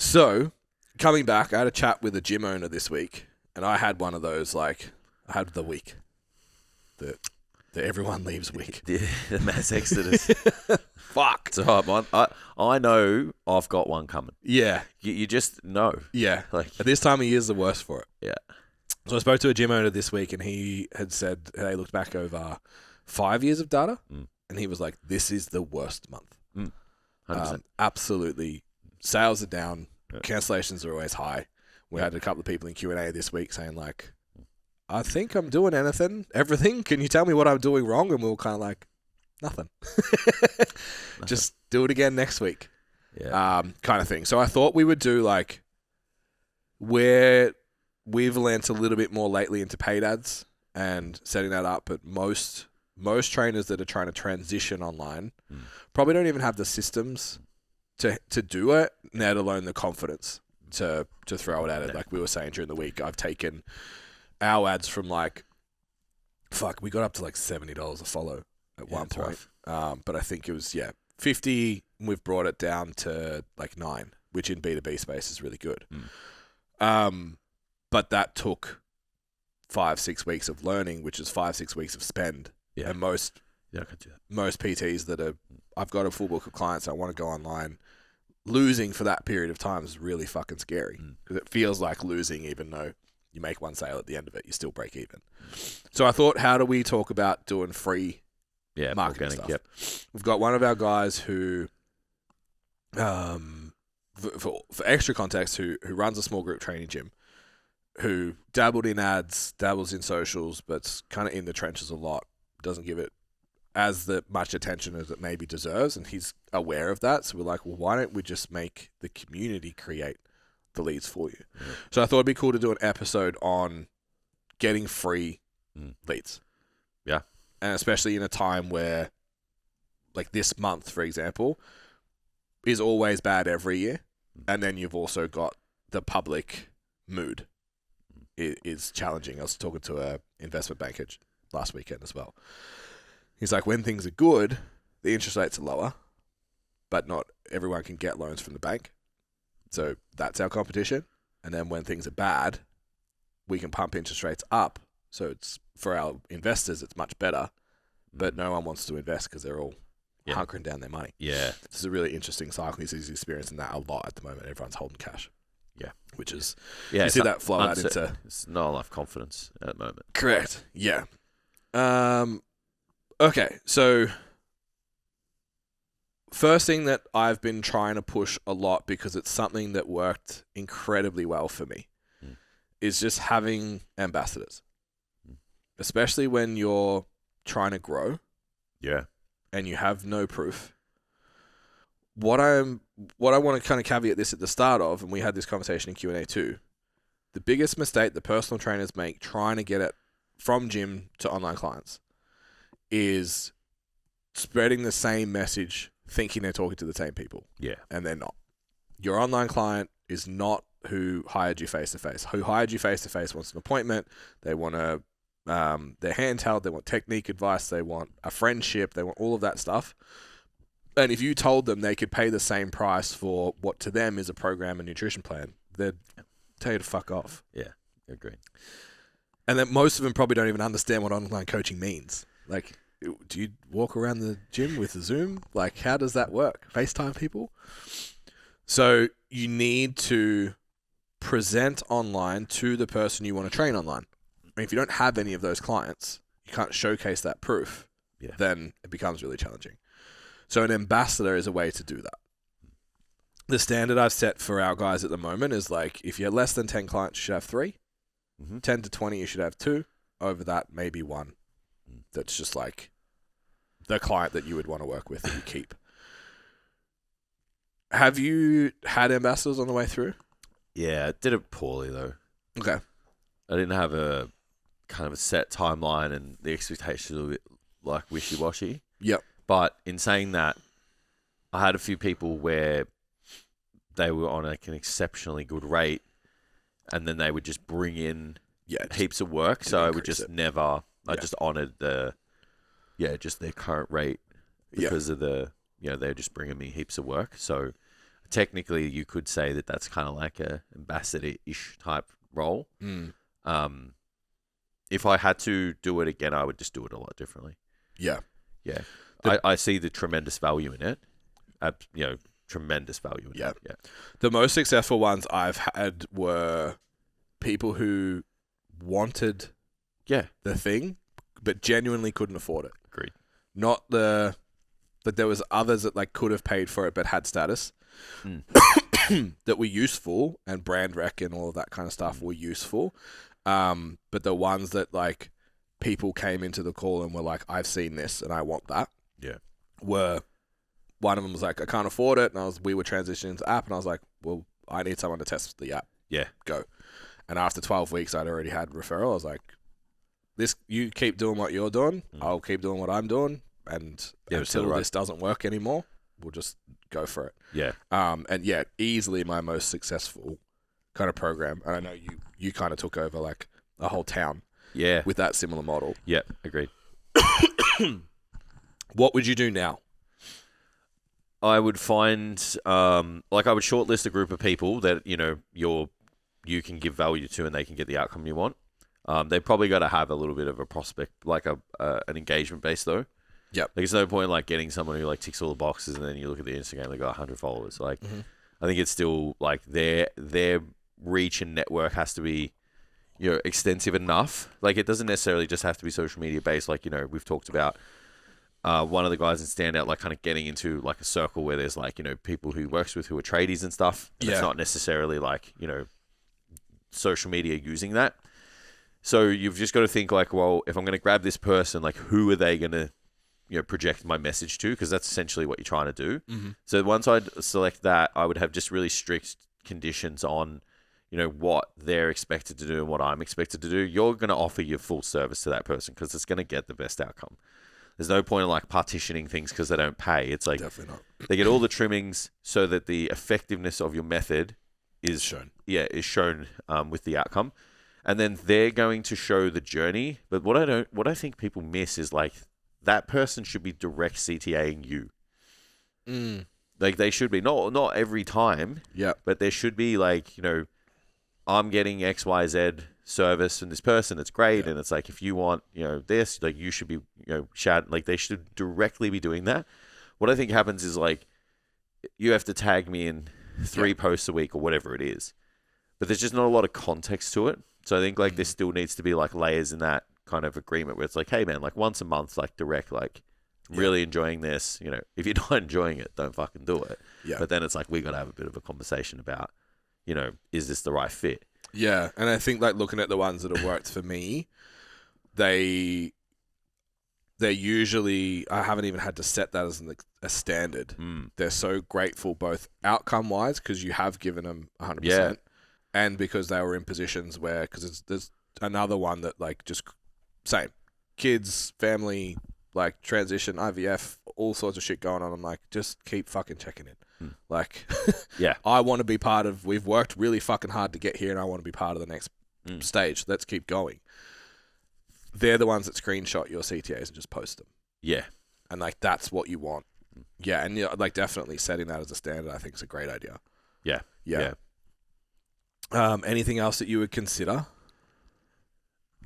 So, coming back, I had a chat with a gym owner this week, and I had one of those, like, I had the week. The everyone leaves week. The mass exodus. Fuck. It's a hard one. I know I've got one coming. Yeah. You just know. Yeah. Like, At this time of year is the worst for it. yeah. So I spoke to a gym owner this week, and he had said they looked back over 5 years of data, and he was like, this is the worst month. 100%. Absolutely. Sales are down. Cancellations are always high. We had a couple of people in Q&A this week saying, like, I think I'm doing everything. Can you tell me what I'm doing wrong? And we were kind of like, nothing. Just do it again next week. Yeah. Kind of thing. So I thought we would do, like, where we've learnt a little bit more lately into paid ads and setting that up, but most trainers that are trying to transition online probably don't even have the systems to do it, let alone the confidence to throw it at it. Like we were saying during the week, I've taken our ads from like, we got up to like $70 a follow at one point. But I think it was, 50. We've brought it down to like 9, which in B2B space is really good. But that took 5-6 weeks of learning, which is 5-6 weeks of spend. Yeah. And most I can do that. most PTs that are, I've got a full book of clients, I want to go online. Losing for that period of time is really fucking scary because it feels like losing, even though you make one sale at the end of it, you still break even. So I thought, how do we talk about doing free marketing organic, stuff? Yep. We've got one of our guys who, for extra context, who runs a small group training gym, who dabbled in ads, dabbles in socials, but's kind of in the trenches a lot, doesn't give it as much attention as it maybe deserves, and he's aware of that. So we're like, well, why don't we just make the community create the leads for you? So I thought it'd be cool to do an episode on getting free leads. Yeah. And especially in a time where, like this month, for example, is always bad every year. And then you've also got the public mood is challenging. I was talking to a investment banker last weekend as well. He's like, when things are good, the interest rates are lower, but not everyone can get loans from the bank. So that's our competition. And then when things are bad, we can pump interest rates up. So it's for our investors, it's much better, but no one wants to invest because they're all hunkering down their money. Yeah. This is a really interesting cycle. He's experiencing that a lot at the moment. Everyone's holding cash. Yeah. Which is, Yeah. you see that flow out into... It's not enough confidence at the moment. Correct. Yeah. Okay, so first thing that I've been trying to push a lot because it's something that worked incredibly well for me is just having ambassadors, especially when you're trying to grow. Yeah. And you have no proof. What I want to kind of caveat this at the start of, and we had this conversation in Q&A too, the biggest mistake the personal trainers make trying to get it from gym to online clients is spreading the same message, thinking they're talking to the same people. Yeah. And they're not. Your online client is not who hired you face-to-face. Who hired you face-to-face wants an appointment. They want to, they're handheld. They want technique advice. They want a friendship. They want all of that stuff. And if you told them they could pay the same price for what to them is a program and nutrition plan, they'd tell you to fuck off. Yeah. Agreed. And then most of them probably don't even understand what online coaching means. Like, do you walk around the gym with a Zoom? Like, how does that work? FaceTime people? So you need to present online to the person you want to train online. I mean, if you don't have any of those clients, you can't showcase that proof, then it becomes really challenging. So an ambassador is a way to do that. The standard I've set for our guys at the moment is like, if you're less than 10 clients, you should have 3. 10 to 20, you should have 2. Over that, maybe 1. That's just like the client that you would want to work with that you keep. Have you had ambassadors on the way through? Yeah, I did it poorly though. Okay. I didn't have a kind of a set timeline and the expectations were a bit like wishy-washy. Yep. But in saying that, I had a few people where they were on like an exceptionally good rate and then they would just bring in heaps of work. So I would just I just honoured just their current rate because of they're just bringing me heaps of work. So I technically you could say that that's kind of like a ambassador-ish type role. If I had to do it again, I would just do it a lot differently. Yeah. Yeah. I see the tremendous value in it. Tremendous value in it. Yeah. The most successful ones I've had were people who wanted the thing, but genuinely couldn't afford it. Agreed. But there was others that like could have paid for it but had status that were useful, and brand rec and all of that kind of stuff were useful. But the ones that like people came into the call and were like, I've seen this and I want that. Yeah. One of them was like, I can't afford it. And we were transitioning to app, and I was like, well, I need someone to test the app. Yeah. Go. And after 12 weeks, I'd already had referral. I was like, you keep doing what you're doing. I'll keep doing what I'm doing. And until this doesn't work anymore, we'll just go for it. Yeah. And yeah, easily my most successful kind of program. And I know you kind of took over like a whole town. Yeah. With that similar model. Yeah. Agreed. What would you do now? I would find, I would shortlist a group of people that, you can give value to and they can get the outcome you want. They probably got to have a little bit of a prospect, like an engagement base though. Yep. Like, there's no point like getting someone who like ticks all the boxes and then you look at the Instagram, they got 100 followers. Like, I think it's still like their reach and network has to be, extensive enough. Like, it doesn't necessarily just have to be social media based. Like, we've talked about one of the guys in Standout, like kind of getting into like a circle where there's like, people who he works with who are tradies and stuff. And it's not necessarily like, social media using that. So you've just got to think like, well, if I'm going to grab this person, like who are they going to, project my message to? Because that's essentially what you're trying to do. So once I'd select that, I would have just really strict conditions on, what they're expected to do and what I'm expected to do. You're going to offer your full service to that person because it's going to get the best outcome. There's no point in like partitioning things because they don't pay. It's like definitely not. They get all the trimmings so that the effectiveness of your method is shown. Yeah, is shown with the outcome, and then they're going to show the journey. But what I think people miss is like that person should be direct CTAing you. Like they should be not every time. Yeah, but there should be like I'm getting XYZ service from this person. It's great, and it's like if you want this, like you should be shout like they should directly be doing that. What I think happens is like you have to tag me in 3 posts a week or whatever it is, but there's just not a lot of context to it. So I think like there still needs to be like layers in that kind of agreement where it's like, hey man, like once a month, like direct, like I'm really enjoying this. If you're not enjoying it, don't fucking do it. Yeah. But then it's like we got to have a bit of a conversation about, is this the right fit? Yeah, and I think like looking at the ones that have worked for me, they're usually, I haven't even had to set that as a standard. They're so grateful both outcome wise because you have given them 100%, and because they were in positions where there's another one that like just same kids, family, like transition, IVF, all sorts of shit going on. I'm like, just keep fucking checking in. Like, I want to be part of, we've worked really fucking hard to get here and I want to be part of the next stage. Let's keep going. They're the ones that screenshot your CTAs and just post them. Yeah. And like, that's what you want. Yeah. And like definitely setting that as a standard, I think is a great idea. Yeah. Anything else that you would consider?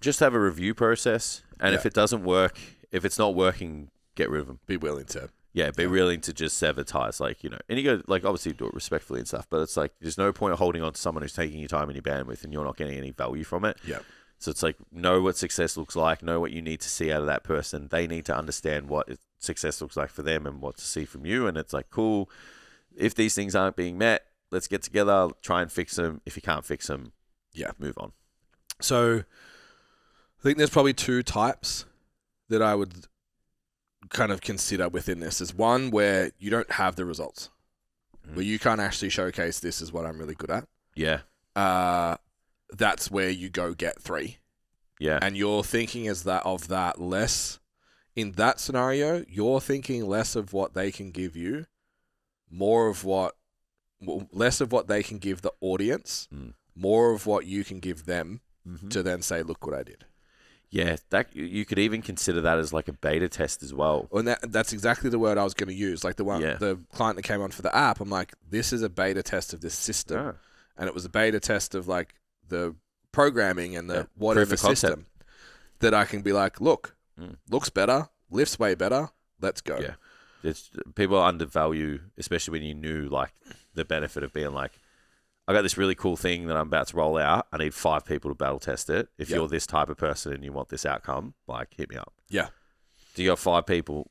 Just have a review process. And if it doesn't work, if it's not working, get rid of them. Be willing to. Yeah, be willing to just sever ties, and you go, like, obviously do it respectfully and stuff, but it's like, there's no point of holding on to someone who's taking your time and your bandwidth and you're not getting any value from it. Yeah. So it's like, know what success looks like, know what you need to see out of that person. They need to understand what success looks like for them and what to see from you. And it's like, cool, if these things aren't being met, let's get together, try and fix them. If you can't fix them, move on. So I think there's probably 2 types that I would kind of consider within this. Is one where you don't have the results, where you can't actually showcase this is what I'm really good at. Yeah. That's where you go get 3. Yeah. And you're thinking of that less in that scenario, you're thinking less of what they can give you, less of what they can give the audience, more of what you can give them to then say, look what I did. Yeah, that you could even consider that as like a beta test as well. And that's exactly the word I was going to use. Like the client that came on for the app, I'm like, this is a beta test of this system. And it was a beta test of like the programming and the whatever system that I can be like, look, looks better, lifts way better, let's go. Yeah. People undervalue, especially when you knew like the benefit of being like, I got this really cool thing that I'm about to roll out. I need 5 people to battle test it. If you're this type of person and you want this outcome, like, hit me up. Yeah. Do you have 5 people?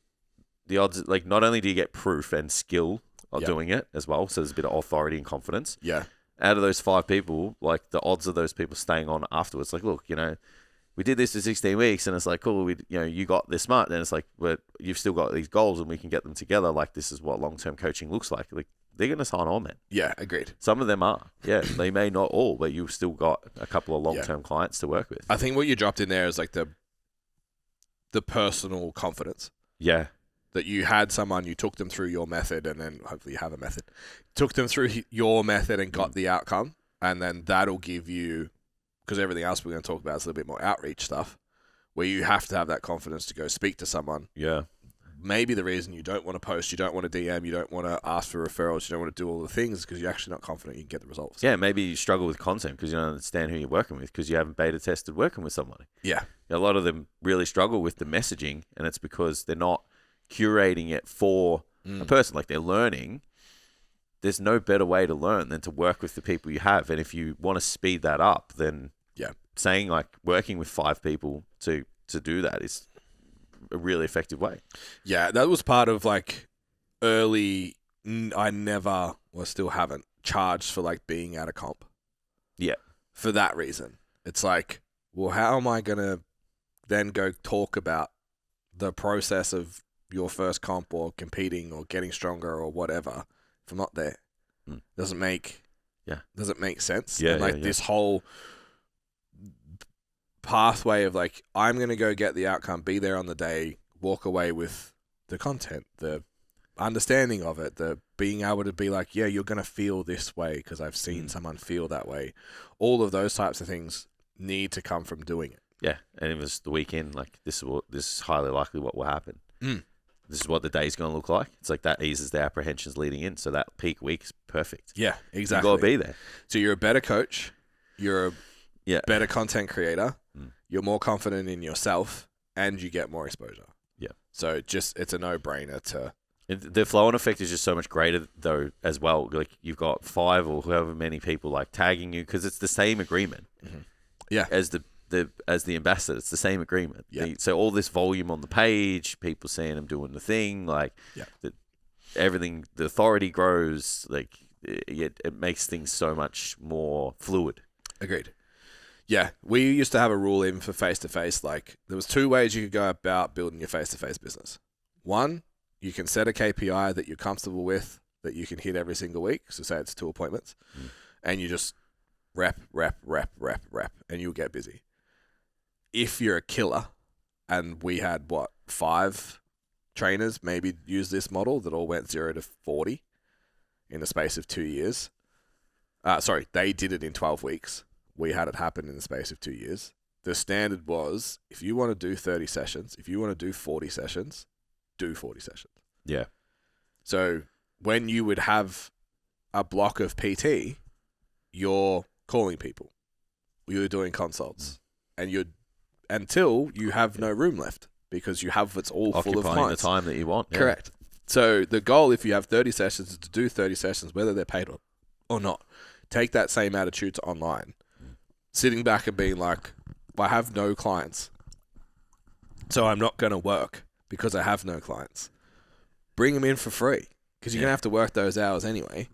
The odds, like, not only do you get proof and skill of doing it as well, so there's a bit of authority and confidence. Yeah. Out of those 5 people, like, the odds of those people staying on afterwards, like, look, we did this for 16 weeks and it's like, cool, you got this much. And it's like, but you've still got these goals and we can get them together. Like, this is what long-term coaching looks like. Like, they're going to sign on, man. Yeah, agreed. Some of them are. Yeah, they may not all, but you've still got a couple of long-term clients to work with. I think what you dropped in there is like the personal confidence. Yeah. That you had someone, you took them through your method, and then hopefully you have a method. Took them through your method and got the outcome, and then that'll give you, because everything else we're going to talk about is a little bit more outreach stuff, where you have to have that confidence to go speak to someone. Yeah. Maybe the reason you don't want to post, you don't want to DM, you don't want to ask for referrals, you don't want to do all the things is because you're actually not confident you can get the results. Yeah, maybe you struggle with content because you don't understand who you're working with because you haven't beta tested working with somebody. Yeah. A lot of them really struggle with the messaging, and it's because they're not curating it for a person. Like, they're learning. There's no better way to learn than to work with the people you have. And if you want to speed that up, then saying like working with 5 people to do that is a really effective way. Yeah, that was part of like early. I never, or still haven't, charged for like being at a comp. Yeah. For that reason. It's like, well, how am I going to then go talk about the process of your first comp or competing or getting stronger or whatever if I'm not there? Doesn't make sense. Yeah. And like this whole pathway of like, I'm going to go get the outcome, be there on the day, walk away with the content, the understanding of it, the being able to be like, yeah, you're going to feel this way because I've seen someone feel that way. All of those types of things need to come from doing it. Yeah, and it was the weekend. Like, this is highly likely what will happen. This is what the day's going to look like. It's like that eases the apprehensions leading in, so that peak week is perfect. Yeah, exactly. You got to be there. So you're a better coach. You're a better content creator. You're more confident in yourself, and you get more exposure. Yeah. So it's a no-brainer to. The flow-on effect is just so much greater though as well. Like, you've got 5 or however many people like tagging you because it's the same agreement. Yeah. As the ambassador, it's the same agreement. Yeah. So all this volume on the page, people seeing them doing the thing, like everything, the authority grows. Like, it makes things so much more fluid. Agreed. Yeah, we used to have a rule even for face-to-face. Like, there was 2 ways you could go about building your face-to-face business. 1, you can set a KPI that you're comfortable with, that you can hit every single week. So say it's 2 appointments, and you just rep, and you'll get busy. If you're a killer, and we had, 5 trainers maybe use this model that all went 0 to 40 in the space of 2 years. They did it in 12 weeks. We had it happen in the space of 2 years. The standard was, if you want to do 30 sessions, if you want to do 40 sessions, do 40 sessions. Yeah. So when you would have a block of PT, you're calling people. You're doing consults. And until you have no room left because you have it's all full of clients. Occupying the time that you want. Yeah. Correct. So the goal, if you have 30 sessions, is to do 30 sessions, whether they're paid or not. Take that same attitude to online. Sitting back and being like, I have no clients, so I'm not going to work because I have no clients. Bring them in for free because you're going to have to work those hours anyway.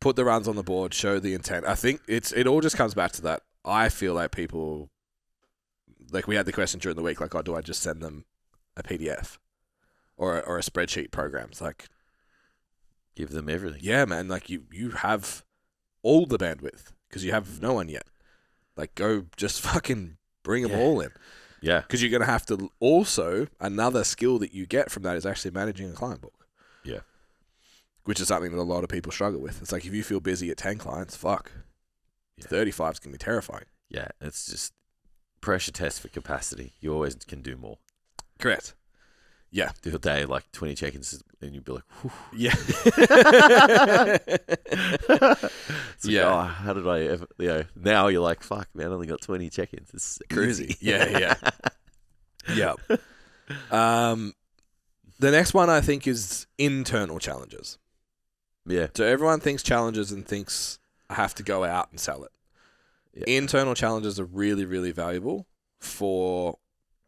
Put the runs on the board, show the intent. I think it all just comes back to that. I feel like people, like we had the question during the week, like, do I just send them a PDF or a spreadsheet program? It's like, give them everything. Yeah, man. Like you have all the bandwidth because you have no one yet. Like, go just fucking bring them all in. Yeah. Because you're going to have to also, another skill that you get from that is actually managing a client book. Yeah. Which is something that a lot of people struggle with. It's like, if you feel busy at 10 clients, fuck. 35 is going to be terrifying. Yeah. It's just pressure test for capacity. You always can do more. Correct. Yeah. Do a day like 20 check-ins and you'd be like, whew. Yeah. Yeah. Oh, how did I ever, now you're like, fuck, man, I only got 20 check-ins. It's crazy. Yeah. Yeah. The next one I think is internal challenges. Yeah. So everyone thinks challenges and thinks I have to go out and sell it. Yeah. Internal challenges are really, really valuable for